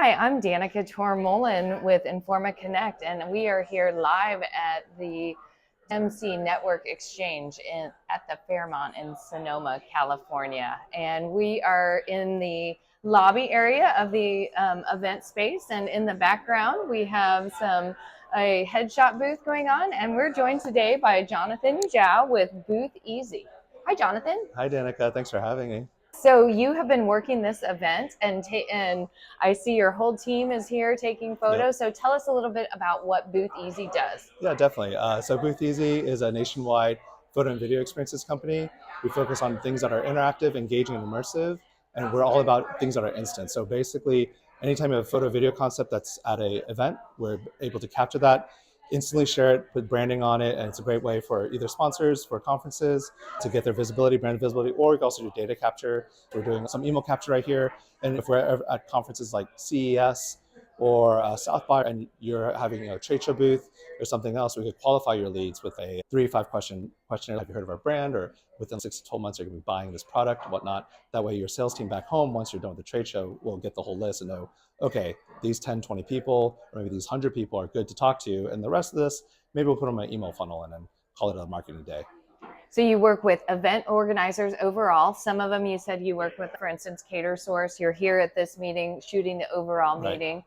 Hi, I'm Danica Tormohlen with Informa Connect, and we are here live at the DMC Network Exchange at the Fairmont in Sonoma, California. And we are in the lobby area of the event space, and in the background we have a headshot booth going on, and we're joined today by Jonathan Jow with BoothEasy. Hi, Jonathan. Hi, Danica. Thanks for having me. So you have been working this event, and I see your whole team is here taking photos. Yep. So tell us a little bit about what BoothEasy does. Yeah, definitely. So BoothEasy is a nationwide photo and video experiences company. We focus on things that are interactive, engaging, and immersive, and we're all about things that are instant. So basically, anytime you have a photo video concept that's at an event, we're able to capture that, instantly share it, put branding on it, and it's a great way for either sponsors, for conferences, to get their visibility, brand visibility, or we can also do data capture. We're doing some email capture right here, and if we're at conferences like CES, or South by, and you're having a trade show booth or something else, we could qualify your leads with a 3 to 5 questionnaire. Have you heard of our brand? Or within 6 to 12 months, you're going to be buying this product, whatnot. That way, your sales team back home, once you're done with the trade show, will get the whole list and know, okay, these 10, 20 people, or maybe these 100 people are good to talk to. And the rest of this, maybe we'll put on my email funnel and then call it a marketing day. So you work with event organizers overall. Some of them you said you work with, for instance, Cater Source. You're here at this meeting, shooting the overall meeting.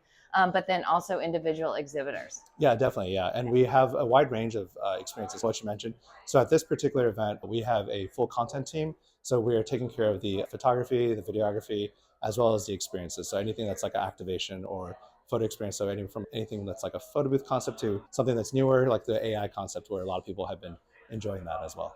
But then also individual exhibitors. Yeah, definitely. Yeah. And we have a wide range of experiences, what you mentioned. So at this particular event, we have a full content team. So we are taking care of the photography, the videography, as well as the experiences. So anything that's like an activation or photo experience. So anything that's like a photo booth concept to something that's newer, like the AI concept, where a lot of people have been enjoying that as well.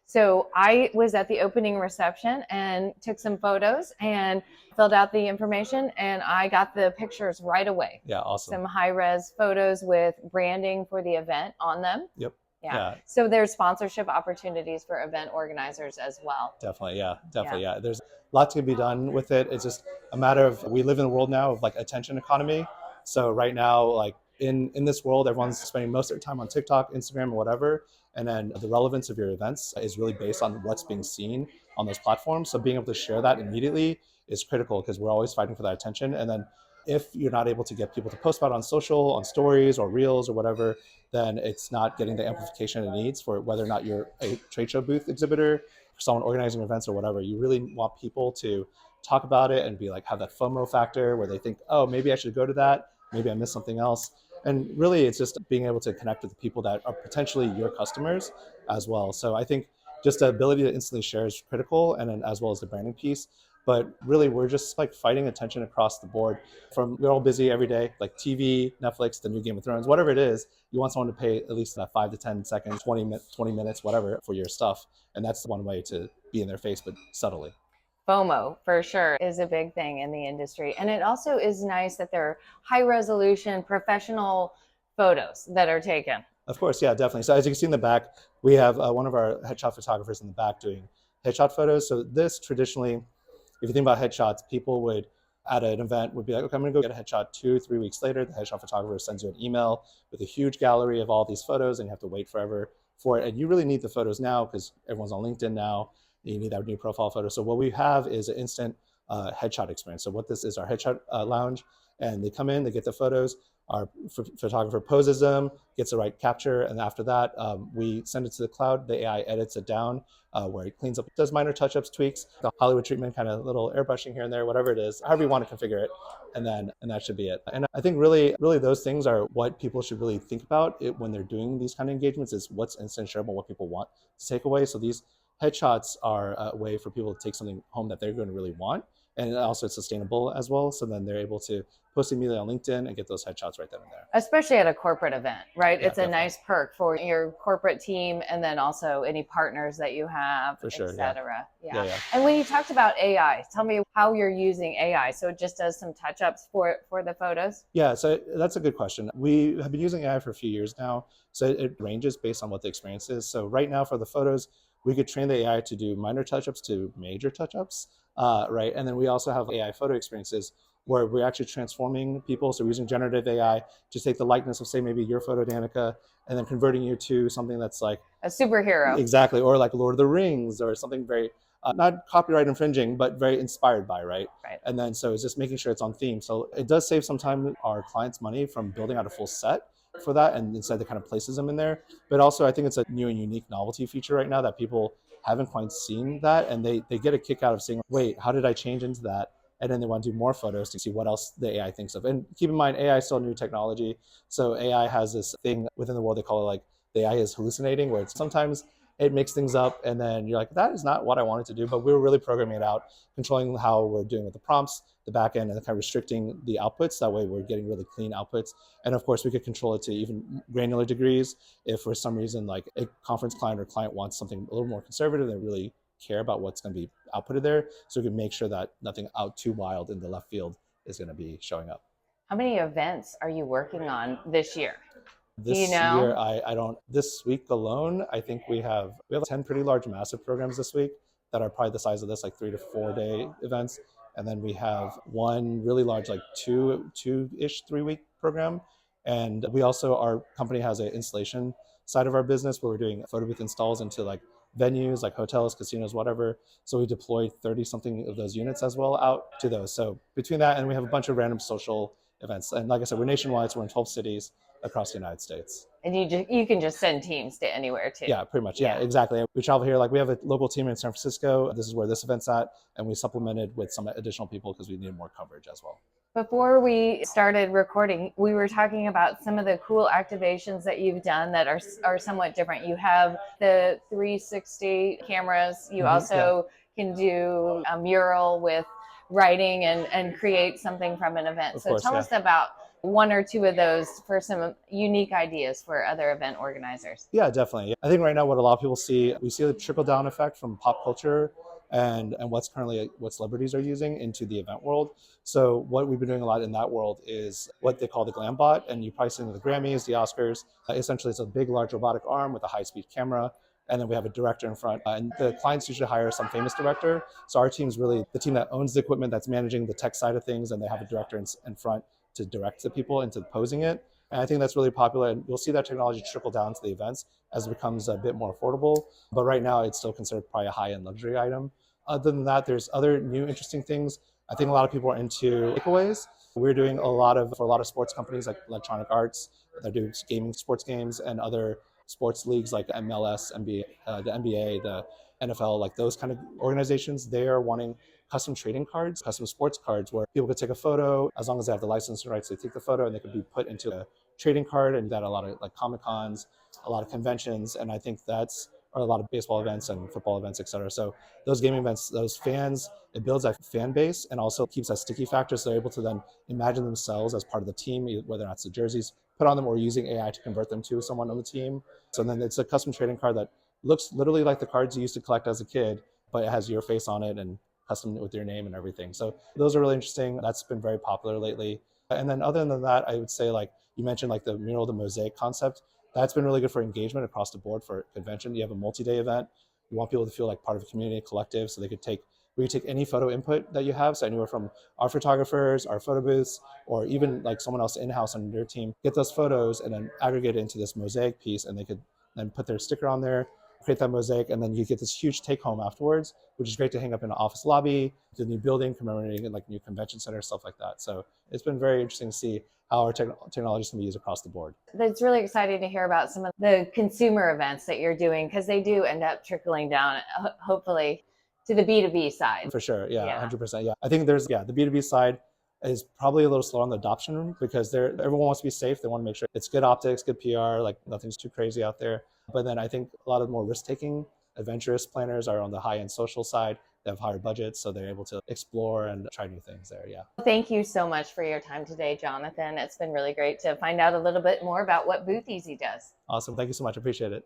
So I was at the opening reception and took some photos and filled out the information, and I got the pictures right away. Yeah, awesome. Some high-res photos with branding for the event on them. Yep. Yeah. So there's sponsorship opportunities for event organizers as well. Definitely. Yeah. Definitely. Yeah. There's a lot to be done with it. It's just a matter of, we live in a world now of like attention economy. So right now, like in this world, everyone's spending most of their time on TikTok, Instagram, or whatever. And then the relevance of your events is really based on what's being seen on those platforms. So being able to share that immediately is critical, because we're always fighting for that attention. And then if you're not able to get people to post about it on social, on stories or reels or whatever, then it's not getting the amplification it needs for whether or not you're a trade show booth exhibitor, someone organizing events or whatever. You really want people to talk about it and be like, have that FOMO factor where they think, oh, maybe I should go to that. Maybe I missed something else. And really, it's just being able to connect with the people that are potentially your customers as well. So I think just the ability to instantly share is critical, and then as well as the branding piece. But really, we're just like fighting attention across the board. We're all busy every day, like TV, Netflix, the new Game of Thrones, whatever it is. You want someone to pay at least 5 to 10 seconds, 20 minutes, whatever, for your stuff. And that's one way to be in their face, but subtly. FOMO, for sure, is a big thing in the industry. And it also is nice that there are high resolution professional photos that are taken. Of course, yeah, definitely. So as you can see in the back, we have one of our headshot photographers in the back doing headshot photos. So this traditionally, if you think about headshots, people would, at an event, would be like, okay, I'm gonna go get a headshot 2 or 3 weeks later. The headshot photographer sends you an email with a huge gallery of all these photos, and you have to wait forever for it. And you really need the photos now because everyone's on LinkedIn now. You need that new profile photo. So what we have is an instant headshot experience. So what this is, our headshot lounge, and they come in, they get the photos, our photographer poses them, gets the right capture, and after that, we send it to the cloud. The AI edits it down where it cleans up, does minor touch-ups, tweaks, the Hollywood treatment, kind of little airbrushing here and there, whatever it is, however you want to configure it, and that should be it. And I think really those things are what people should really think about when they're doing these kind of engagements, is what's instant shareable, what people want to take away. So these headshots are a way for people to take something home that they're going to really want. And also it's sustainable as well. So then they're able to post immediately on LinkedIn and get those headshots right then and there. Especially at a corporate event, right? Yeah, it's a nice perk for your corporate team, and then also any partners that you have, for sure, et cetera. Yeah. And when you talked about AI, tell me how you're using AI. So it just does some touch-ups for the photos? Yeah, so that's a good question. We have been using AI for a few years now. So it ranges based on what the experience is. So right now for the photos, we could train the AI to do minor touch-ups to major touch-ups, right? And then we also have AI photo experiences where we're actually transforming people. So we're using generative AI to take the likeness of, say, maybe your photo, Danica, and then converting you to something that's like a superhero. Exactly, or like Lord of the Rings, or something very not copyright infringing, but very inspired by, right? Right. And then so it's just making sure it's on theme. So it does save sometimes our clients money from building out a full set for that, and instead it kind of places them in there. But also I think it's a new and unique novelty feature right now that people haven't quite seen that, and they get a kick out of saying, wait, how did I change into that? And then they want to do more photos to see what else the AI thinks of. And keep in mind, AI is still new technology. So AI has this thing within the world, they call it like the AI is hallucinating, where it's sometimes it makes things up and then you're like, that is not what I wanted to do. But we were really programming it out, controlling how we're doing with the prompts, the back end, and kind of restricting the outputs. That way we're getting really clean outputs. And of course we could control it to even granular degrees. If for some reason like a conference client or client wants something a little more conservative, they really care about what's going to be outputted there. So we can make sure that nothing out too wild in the left field is going to be showing up. How many events are you working on this year? This year, I don't. This week alone, I think we have 10 pretty large, massive programs this week that are probably the size of this, like 3 to 4 day events, and then we have one really large, like two-ish 3 week program, and we also, our company has an installation side of our business where we're doing photo booth installs into like venues, like hotels, casinos, whatever. So we deployed 30 something of those units as well out to those. So between that and we have a bunch of random social events, and like I said, we're nationwide, so we're in 12 cities across the United States. And you can just send teams to anywhere too. Yeah, pretty much. Yeah, exactly. We travel here. Like we have a local team in San Francisco. This is where this event's at. And we supplemented with some additional people because we needed more coverage as well. Before we started recording, we were talking about some of the cool activations that you've done that are somewhat different. You have the 360 cameras. You also can do a mural with writing and create something from an event. So tell us about one or two of those for some unique ideas for other event organizers. Yeah, definitely. I think right now what a lot of people see, we see the trickle down effect from pop culture and what celebrities are using into the event world. So what we've been doing a lot in that world is what they call the glam bot, and you probably seen the Grammys, the Oscars. Essentially, it's a big, large robotic arm with a high-speed camera, and then we have a director in front. And the clients usually hire some famous director. So our team's really the team that owns the equipment, that's managing the tech side of things, and they have a director in front to direct the people into posing it. And I think that's really popular, and you'll see that technology trickle down to the events as it becomes a bit more affordable. But right now, it's still considered probably a high-end luxury item. Other than that, there's other new interesting things. I think a lot of people are into takeaways. We're doing for a lot of sports companies like Electronic Arts that do sports games, and other sports leagues like MLS, NBA, the NBA, the NFL, like those kind of organizations. They are wanting custom trading cards, custom sports cards, where people could take a photo as long as they have the licensing rights. They take the photo and they could be put into a trading card, and that a lot of like Comic Cons, a lot of conventions, and I think that's or a lot of baseball events and football events, et cetera. So those gaming events, those fans, it builds that fan base and also keeps that sticky factor. So they're able to then imagine themselves as part of the team, whether or not it's the jerseys put on them or using AI to convert them to someone on the team. So then it's a custom trading card that looks literally like the cards you used to collect as a kid, but it has your face on it and custom with your name and everything. So those are really interesting. That's been very popular lately. And then other than that, I would say like you mentioned like the mural, the mosaic concept. That's been really good for engagement across the board for convention. You have a multi-day event. You want people to feel like part of a community, collective, so we could take any photo input that you have. So anywhere from our photographers, our photo booths, or even like someone else in-house on their team, get those photos and then aggregate it into this mosaic piece, and they could then put their sticker on there, create that mosaic, and then you get this huge take home afterwards, which is great to hang up in an office lobby, the new building, commemorating like new convention center, stuff like that. So it's been very interesting to see how our technology can be used across the board. It's really exciting to hear about some of the consumer events that you're doing, because they do end up trickling down, hopefully, to the B2B side. For sure, yeah, 100%. Yeah, I think the B2B side is probably a little slow on the adoption because everyone wants to be safe. They want to make sure it's good optics, good PR, like nothing's too crazy out there. But then I think a lot of more risk-taking, adventurous planners are on the high-end social side. They have higher budgets, so they're able to explore and try new things there, yeah. Thank you so much for your time today, Jonathan. It's been really great to find out a little bit more about what BoothEasy does. Awesome. Thank you so much. I appreciate it.